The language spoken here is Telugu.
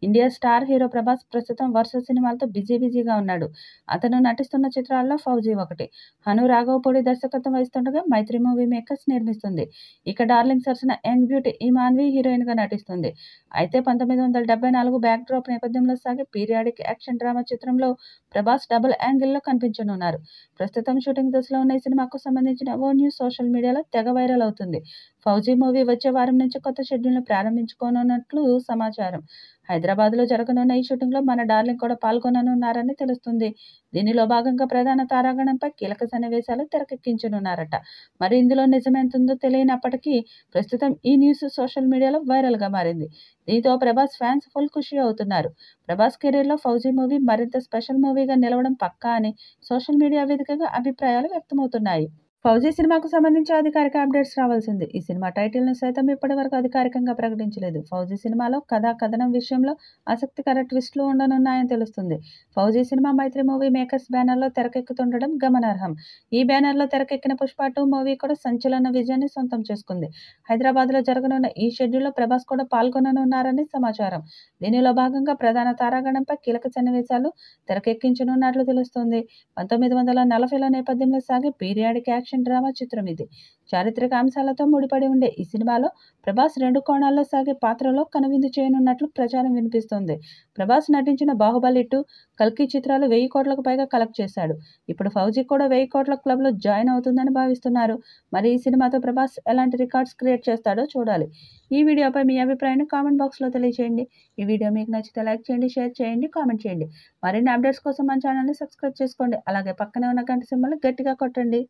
ఇండియా స్టార్ హీరో ప్రభాస్ ప్రస్తుతం వరుస సినిమాలతో బిజీగా ఉన్నాడు. అతను నటిస్తున్న చిత్రాల్లో 'ఫౌజీ' ఒకటి. హను రాఘవపూడి దర్శకత్వం వహిస్తుండగా 'మైత్రి' మూవీ మేకర్స్ నిర్మిస్తుంది. ఇక డార్లింగ్ సరసన యంగ్ బ్యూటీ ఇమాన్వి హీరోయిన్‌గా నటిస్తుంది. అయితే 1974 బ్యాక్ డ్రాప్ నేపథ్యంలో సాగే పీరియాడిక్ యాక్షన్ డ్రామా చిత్రంలో ప్రభాస్ డబుల్ యాంగిల్‌లో కనిపించనున్నారు. ప్రస్తుతం షూటింగ్ దశలో ఉన్న ఈ సినిమాకు సంబంధించిన ఓ న్యూస్ సోషల్ మీడియాలో తెగ వైరల్ అవుతుంది. 'ఫౌజీ' మూవీ వచ్చే వారం నుంచి కొత్త షెడ్యూల్‌ను ప్రారంభించుకోనున్నట్లు సమాచారం. హైదరాబాద్‌లో జరగనున్న ఈ షూటింగ్‌లో మన డార్లింగ్ కూడా పాల్గొననున్నారని తెలుస్తుంది. దీనిలో భాగంగా ప్రధాన తారాగణంపై కీలక సన్నివేశాలు తెరకెక్కించనున్నారట. మరి ఇందులో నిజమెంతుందో తెలియనప్పటికీ ప్రస్తుతం ఈ న్యూస్ సోషల్ మీడియాలో వైరల్‌గా మారింది. దీంతో ప్రభాస్ ఫ్యాన్స్ ఫుల్ ఖుషి అవుతున్నారు. ప్రభాస్ కెరీర్‌లో 'ఫౌజీ' మూవీ మరింత స్పెషల్ మూవీగా నిలవడం పక్కా అని సోషల్ మీడియా వేదికగా అభిప్రాయాలు వ్యక్తమవుతున్నాయి. 'ఫౌజీ' సినిమాకు సంబంధించి అధికారిక అప్డేట్స్ రావాల్సింది. ఈ సినిమా టైటిల్‌ను సైతం ఇప్పటివరకు అధికారికంగా ప్రకటించలేదు. 'ఫౌజీ' సినిమాలో కథనం విషయంలో ఆసక్తికర ట్విస్టులు ఉండనున్నాయని తెలుస్తుంది. 'ఫౌజీ' సినిమా 'మైత్రి' మూవీ మేకర్స్ బ్యానర్‌లో తెరకెక్కుతుండడం గమనార్హం. ఈ బ్యానర్‌లో తెరకెక్కిన 'పుష్ప 2' మూవీ కూడా సంచలన విజయాన్ని సొంతం చేసుకుంది. హైదరాబాద్‌లో జరగనున్న ఈ షెడ్యూల్‌లో ప్రభాస్ కూడా పాల్గొననున్నారని సమాచారం. దీనిలో భాగంగా ప్రధాన తారాగణంపై కీలక సన్నివేశాలు తెరకెక్కించనున్నట్లు తెలుస్తోంది. 1940ల నేపథ్యంలో సాగే పీరియాడిక్ యాక్షన్ డ్రామా చిత్రం ఇది. చారిత్రక అంశాలతో ముడిపడి ఉండే ఈ సినిమాలో ప్రభాస్ 2 కోణాల్లో సాగే పాత్రలో కనువిందు చేయనున్నట్లు ప్రచారం వినిపిస్తోంది. ప్రభాస్ నటించిన 'బాహుబలి 2', 'కల్కి' చిత్రాలు 1000 కోట్లకు పైగా కలెక్ట్ చేశాడు. ఇప్పుడు 'ఫౌజీ' కూడా 1000 కోట్ల క్లబ్‌లో జాయిన్ అవుతుందని భావిస్తున్నారు. మరి ఈ సినిమాతో ప్రభాస్ ఎలాంటి రికార్డ్స్ క్రియేట్ చేస్తాడో చూడాలి. ఈ వీడియోపై మీ అభిప్రాయాన్ని కామెంట్ బాక్స్‌లో తెలియజేయండి. ఈ వీడియో మీకు నచ్చితే లైక్ చేయండి, షేర్ చేయండి, కామెంట్ చేయండి. మరిన్ని అప్డేట్స్ కోసం మన ఛానల్‌ని సబ్స్క్రైబ్ చేసుకోండి. అలాగే పక్కనే ఉన్న గంట సింబల్‌ని గట్టిగా కొట్టండి.